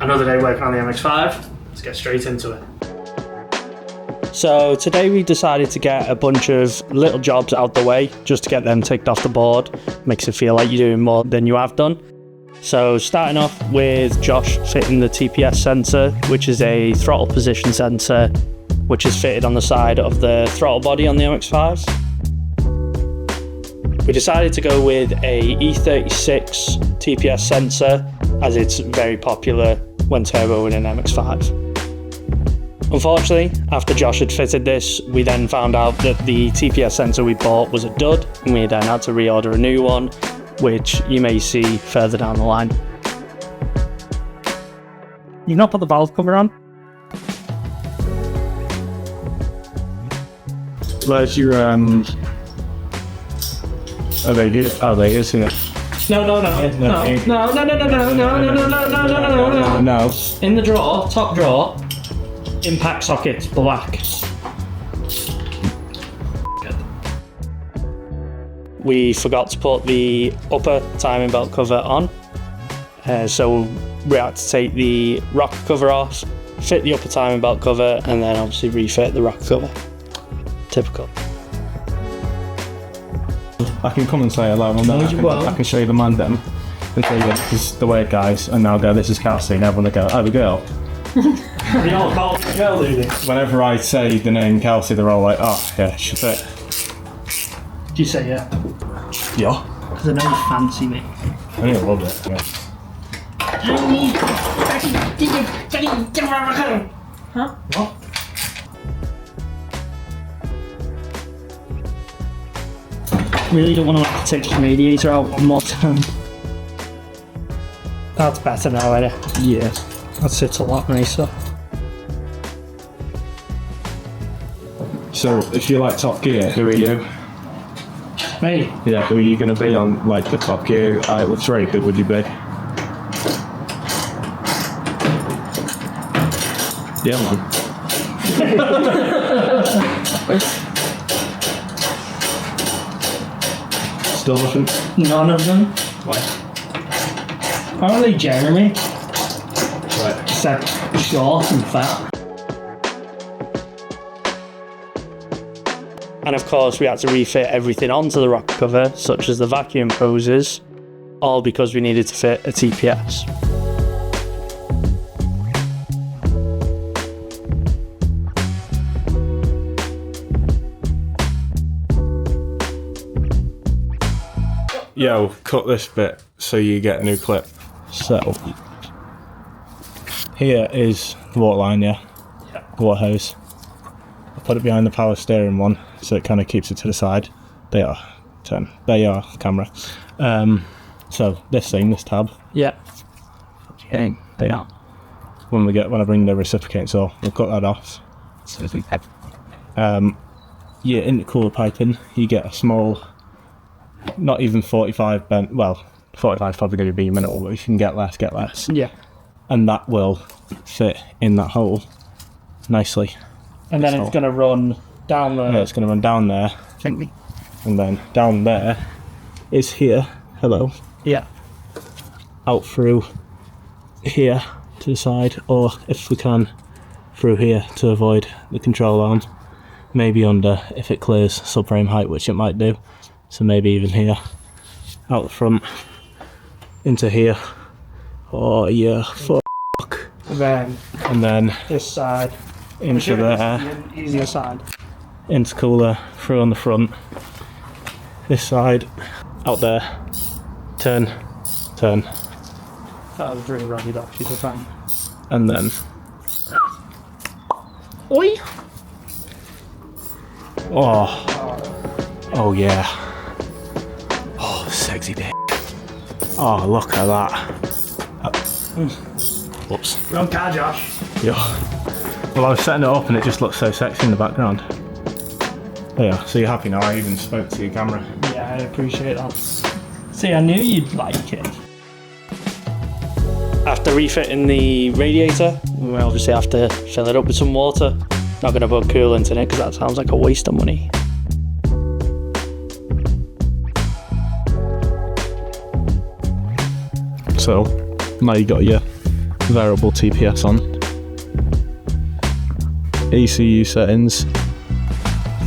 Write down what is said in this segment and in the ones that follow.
Another day working on the MX-5. Let's get straight into it. So today we decided to get a bunch of little jobs out the way just to get them ticked off the board. Makes it feel like you're doing more than you have done. So starting off with Josh fitting the TPS sensor, which is a throttle position sensor, which is fitted on the side of the throttle body on the MX-5s. We decided to go with a E36 TPS sensor as it's very popular when turboing an MX-5. Unfortunately, after Josh had fitted this, we then found out that the TPS sensor we bought was a dud, and we then had to reorder a new one, which you may see further down the line. You've not put the valve cover on? Where's your Oh, they do. Oh, they is here. No. No. In the drawer, top drawer, impact sockets, black. We forgot to put the upper timing belt cover on, so we had to take the rocker cover off, fit the upper timing belt cover, and then obviously refit the rocker cover. Typical. I can come and say hello, and then I can show you the man then, and say, yeah, this is the weird guys, and now go, this is Kelsey, and everyone will go, oh, the girl. The old girl do this. Whenever I say the name Kelsey, they're all like, oh, yeah, she's it. Do you say yeah? Yeah. Because I know you fancy me. I think I love it. Yeah. Huh? What? Really don't want to take the radiator out one more time. That's better now, isn't it? Yeah. That sits a lot nicer. So, if you like Top Gear, who are you? Me? Yeah, who are you going to be on, like, the Top Gear Outlet 3? Who would you be? Yeah, man. Still nothing? None of them. Why? Probably Jeremy. Right. Except short and fat. And of course we had to refit everything onto the rocker cover, such as the vacuum hoses, all because we needed to fit a TPS. Yo, cut this bit so you get a new clip. So, here is the water line, yeah? Yeah. Water hose. I put it behind the power steering one, so it kind of keeps it to the side. They are camera. So this thing, this tab. Yeah. Okay. They are. When I bring the reciprocating saw, we'll cut that off. Your intercooler piping, you get a small, not even 45 bent. Well, 45 is probably going to be a minute, but if you can get less, get less. Yeah. And that will fit in that hole nicely. And then it's going to run down there. Yeah, it's going to run down there. Think. And then down there is here. Hello. Yeah. Out through here to the side, or if we can, through here to avoid the control arm. Maybe under if it clears subframe height, which it might do. So maybe even here. Out the front. Into here. Oh yeah, fuck. And then This side. into there. The easier side. Intercooler through on the front. This side. Out there. Turn. That was really rugged actually to find. And then. Oi! Oh yeah. Oh, sexy dick. Oh, look at that. Whoops. Wrong car, Josh. Yeah. Well, I was setting it up and it just looks so sexy in the background. There you are. So you're happy now? I even spoke to your camera. Yeah, I appreciate that. See, I knew you'd like it. After refitting the radiator, we obviously have to fill it up with some water. Not going to put coolant in it because that sounds like a waste of money. So, now you got your variable TPS on. ECU settings,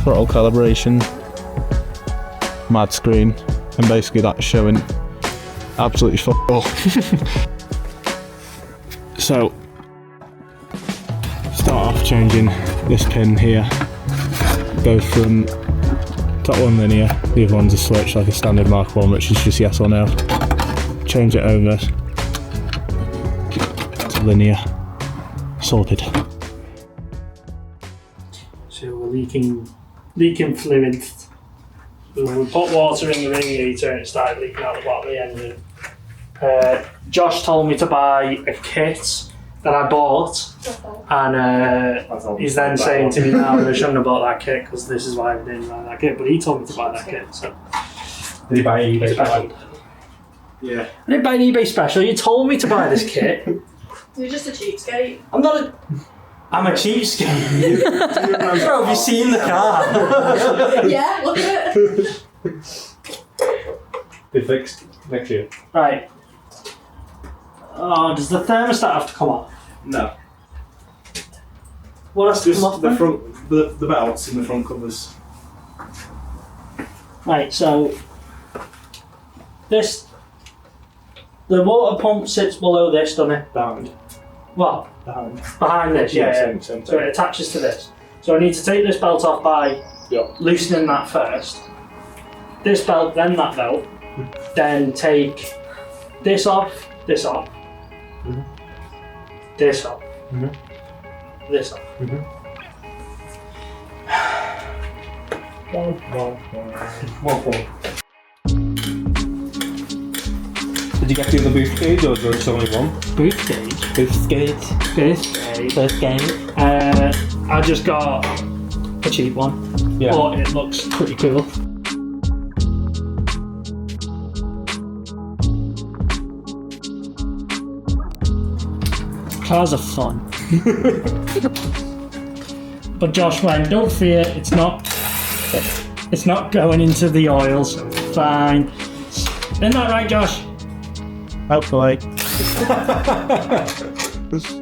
throttle calibration, mad screen, and basically that's showing absolutely fuck all. So, start off changing this pin here. Goes from top one linear, the other one's a switch like a standard Mark 1, which is just yes or no. Change it over to linear. Sorted. So we're leaking fluid. We put water in the radiator and it started leaking out the bottom of the engine. Josh told me to buy a kit that I bought, and he's then saying to me now that I shouldn't have bought that kit because this is why I didn't buy that kit. But he told me to buy that kit. So Did he buy eBay special? Yeah. I didn't buy an eBay special. You told me to buy this kit. You're just a cheapskate. I'm not a. I'm a cheapskate. Bro, have you seen the car? Yeah, look at it. Be fixed next year. Right. Oh, does the thermostat have to come off? No. What has to Just come off the then? front, the belts in the front covers. Right, so the water pump sits below this, doesn't it? Behind. Well, behind this, Yeah, yeah. same So it attaches to this. So I need to take this belt off by Yeah. loosening that first. This belt, then that belt. Then take this off, this off. Mhm. This off. Mhm. This off. One. Did you get the other booth cage or just only one? Booth gauge. Booth cage. Booth gauge. First game. I just got a cheap one. Yeah. But it looks pretty cool. Cars are fun. But Josh went, don't fear, it's not going into the oil, so it's fine. Isn't that right, Josh? Hopefully.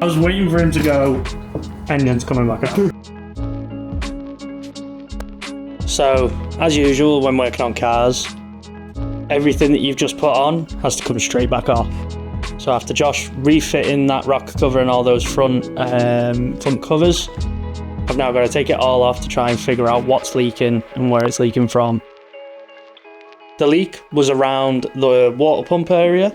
I was waiting for him to go, engine's coming back up. So, as usual when working on cars, everything that you've just put on has to come straight back off. So after Josh refitting that rocker cover and all those front covers, I've now got to take it all off to try and figure out what's leaking and where it's leaking from. The leak was around the water pump area,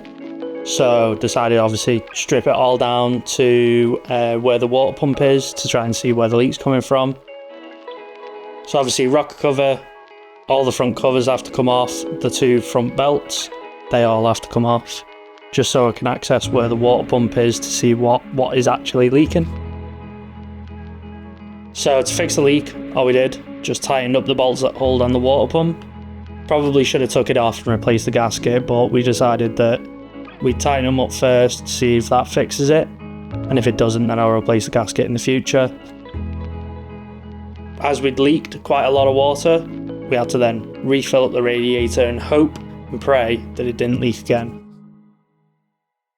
so decided obviously strip it all down to where the water pump is to try and see where the leak's coming from. So obviously rocker cover, all the front covers have to come off, the two front belts, they all have to come off, just so I can access where the water pump is to see what is actually leaking. So to fix the leak, all we did, just tightened up the bolts that hold on the water pump. Probably should have took it off and replaced the gasket, but we decided that we'd tighten them up first to see if that fixes it, and if it doesn't, then I'll replace the gasket in the future. As we'd leaked quite a lot of water, we had to then refill up the radiator and hope and pray that it didn't leak again.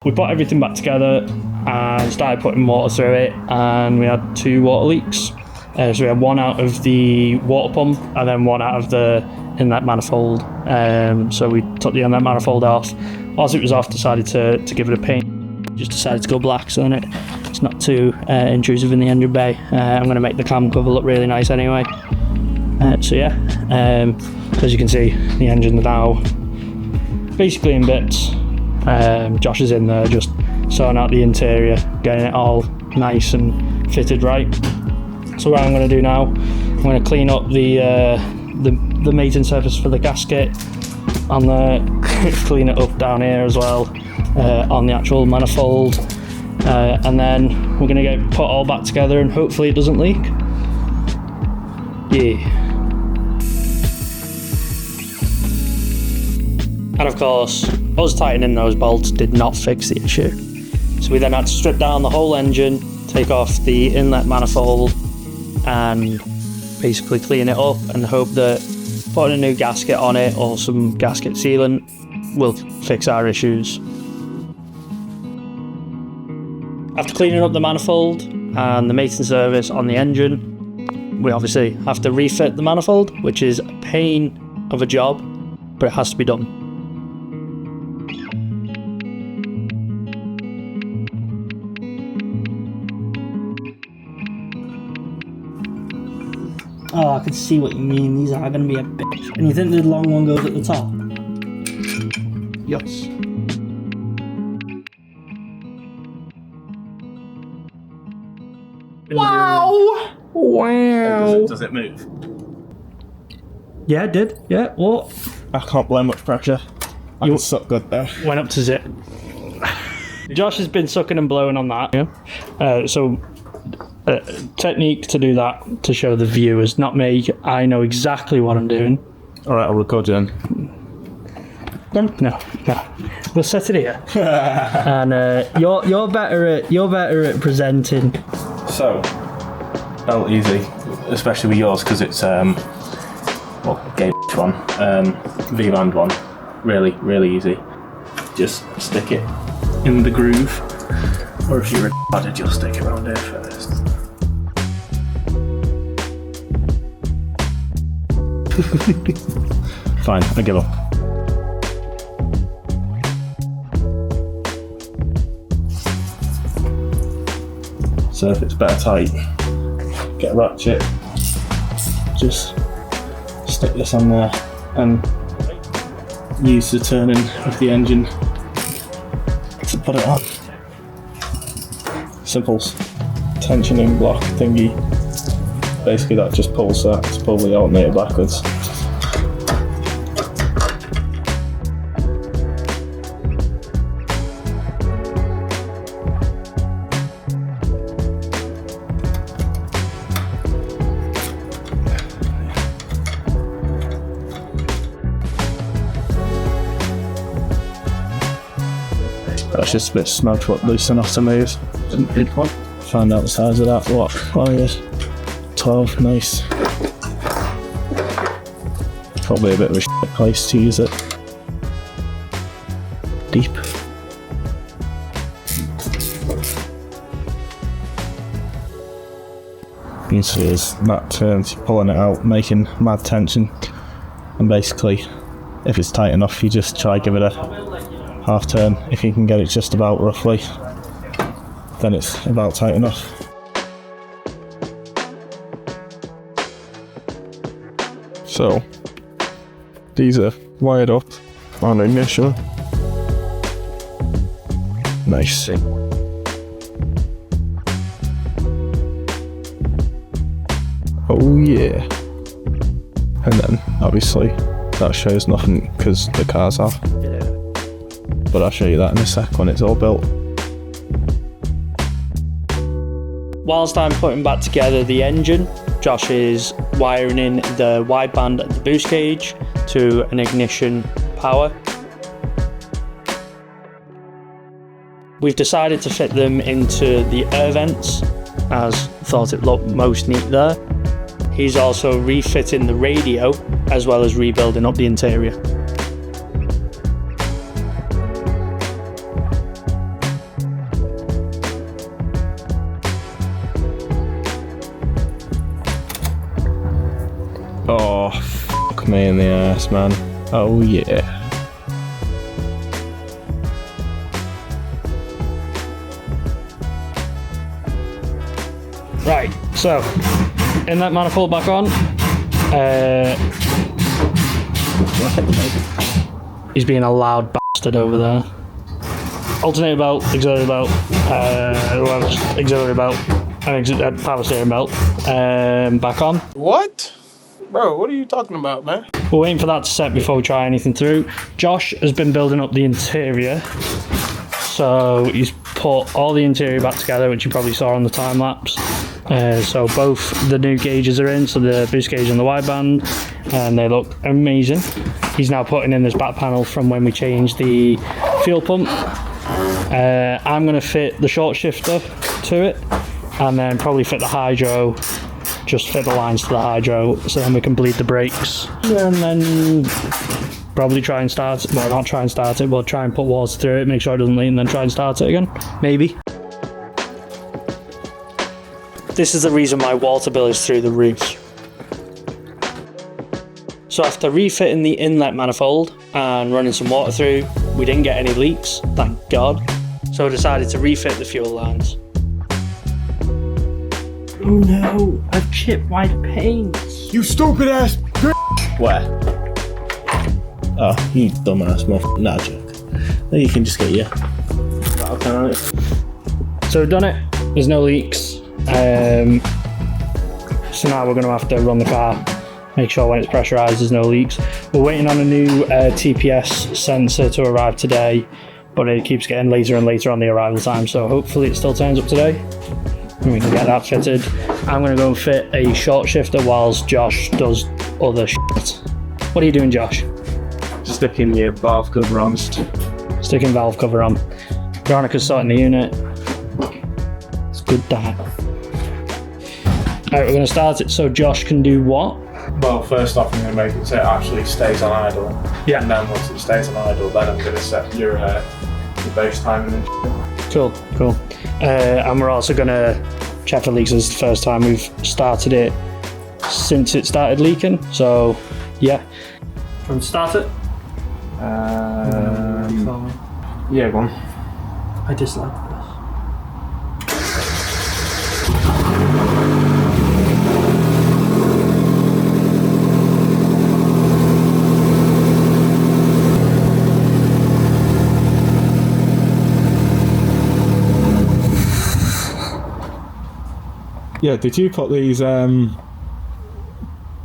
We put everything back together and started putting water through it, and we had 2 water leaks. So we had one out of the water pump and then one out of the inlet manifold. So we took the inlet manifold off. Whilst it was off, decided to give it a paint. Just decided to go black so it's not too intrusive in the engine bay. I'm going to make the cam cover look really nice anyway. So yeah, as you can see, the engine's now basically in bits. Josh is in there just sorting out the interior, getting it all nice and fitted right. So what I'm going to do now, I'm going to clean up the mating surface for the gasket on there, clean it up down here as well on the actual manifold, and then we're going to get it put all back together and hopefully it doesn't leak. Yeah. And of course, us tightening those bolts did not fix the issue. So we then had to strip down the whole engine, take off the inlet manifold, and basically clean it up and hope that putting a new gasket on it or some gasket sealant will fix our issues. After cleaning up the manifold and the maintenance service on the engine, we obviously have to refit the manifold, which is a pain of a job, but it has to be done. Oh, I can see what you mean. These are going to be a bitch. And you think the long one goes at the top? Yes. Wow. Does it move? Yeah, it did. Yeah, what? I can't blow much pressure. I can suck good though. Went up to zip. Josh has been sucking and blowing on that. Yeah. Technique to do that to show the viewers, not me. I know exactly what I'm doing. Alright, I'll record you then. No. We'll set it here. And you're better at presenting. So, easy, especially with yours because it's game one, V-band one. Really easy. Just stick it in the groove, or if you're retarded, you'll stick it around here first. Fine, I give up. So if it's better tight, get a ratchet, just stick this on there and use the turning of the engine to put it on. Simple tensioning block thingy. Basically that just pulls that to pull the alternator backwards. That's just a bit smudged, what loose enough to move. Find out the size of that. What? Oh yes, 12. Nice. Probably a bit of a shit place to use it. Deep. You can see as that turns, you're pulling it out, making mad tension, and basically, if it's tight enough, you just try give it a half turn. If you can get it just about roughly, then it's about tight enough. So these are wired up on ignition. Nice. Oh yeah. And then obviously that shows nothing because the car's off. But I'll show you that in a sec when it's all built. Whilst I'm putting back together the engine, Josh is wiring in the wideband and the boost gauge to an ignition power. We've decided to fit them into the air vents, as thought it looked most neat there. He's also refitting the radio as well as rebuilding up the interior. Oh, fuck me in the ass, man. Oh yeah. Right, so in that manifold back on. He's being a loud bastard over there. Alternator belt, auxiliary belt, auxiliary belt, and power steering belt. Back on. What? Bro, what are you talking about, man? We're waiting for that to set before we try anything through. Josh has been building up the interior. So he's put all the interior back together, which you probably saw on the time lapse. So both the new gauges are in, so the boost gauge and the wideband, and they look amazing. He's now putting in this back panel from when we changed the fuel pump. I'm going to fit the short shifter to it, and then probably fit the hydro, just fit the lines to the hydro, so then we can bleed the brakes, and then probably try and start it. Well, not try and start it, we'll try and put water through it, make sure it doesn't leak, and then try and start it again, maybe. This is the reason my water bill is through the roof. So after refitting the inlet manifold and running some water through, we didn't get any leaks, thank God. So I decided to refit the fuel lines. Oh no, I've chipped my paint. You stupid ass. Where? Oh, you dumbass motherfucker. Nah, joke. Then you can just get your rattle can on it. So we've done it, there's no leaks. So now we're going to have to run the car, make sure when it's pressurised there's no leaks. We're waiting on a new TPS sensor to arrive today, but it keeps getting later and later on the arrival time, so hopefully it still turns up today and we can get that fitted. I'm going to go and fit a short shifter whilst Josh does other shit. What are you doing, Josh? Sticking your valve cover on. Sticking valve cover on. Veronica's starting the unit. It's good that. Alright, we're going to start it so Josh can do what? Well, first off, I'm going to make it so it actually stays on idle. Yeah. And then once it stays on idle, then I'm going to set your base timing and Cool. And we're also going to check for leaks. This is the first time we've started it since it started leaking. So, yeah. From start it? yeah, go on. I dislike this. Yeah, did you put these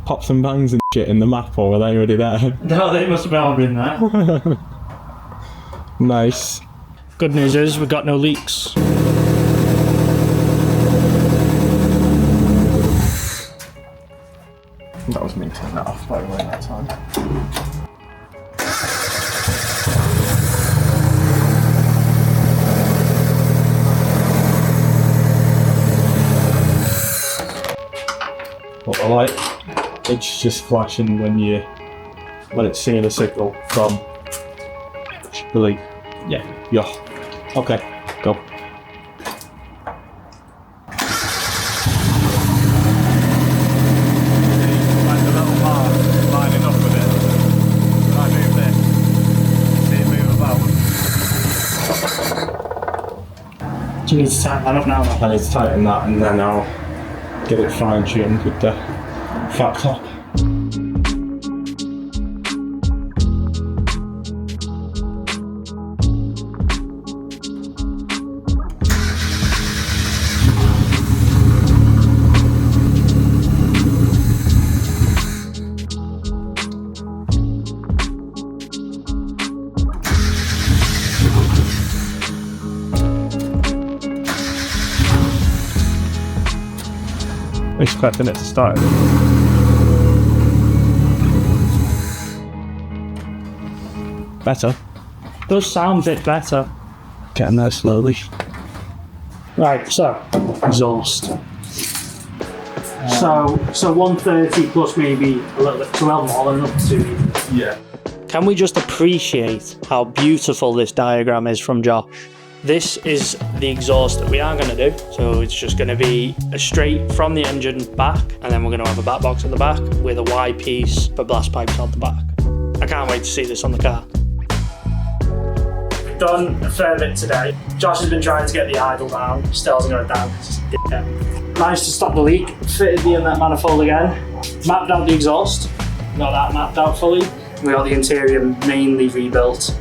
pops and bangs and shit in the map, or were they already there? No, they must have all been there. Nice. Good news is we've got no leaks. That was me turning that off, by the way, that time. What the light? It's just flashing when it's seeing a signal from the leak. Yeah. Yeah. Okay, go. Like the little bar lining up with it. When I move this, see it move about. Do you need to tighten that up now? I need to tighten that and then I'll get it fine tuned with the fat top. Expecting it to start. Better. Does sound a bit better. Getting there slowly. Right, so exhaust. So 130 plus maybe a little bit 12 more than up to. Yeah. Can we just appreciate how beautiful this diagram is from Josh? This is the exhaust that we are going to do. So it's just going to be a straight from the engine back, and then we're going to have a back box at the back with a Y piece for blast pipes on the back. I can't wait to see this on the car. We've done a fair bit today. Josh has been trying to get the idle down, still hasn't got it down because he's a dickhead. Managed to stop the leak, fitted the inlet manifold again, mapped out the exhaust, got that mapped out fully. We got the interior mainly rebuilt.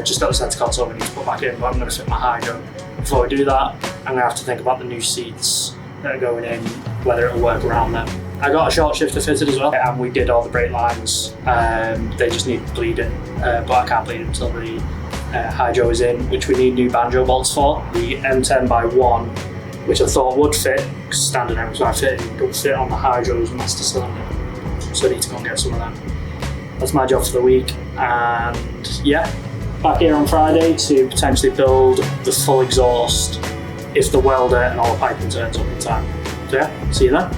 Just got the centre console we need to put back in, but I'm going to fit my hydro. Before we do that, I'm going to have to think about the new seats that are going in, whether it'll work around them. I got a short shifter fitted as well, and we did all the brake lines. They just need bleeding, but I can't bleed until the hydro is in, which we need new banjo bolts for. The M10x1, which I thought would fit, because standard M5 fitting don't fit on the hydro's master cylinder, so I need to go and get some of them. That's my job for the week, and yeah. Back here on Friday to potentially build the full exhaust if the welder and all the piping turns up in time. So yeah, see you then.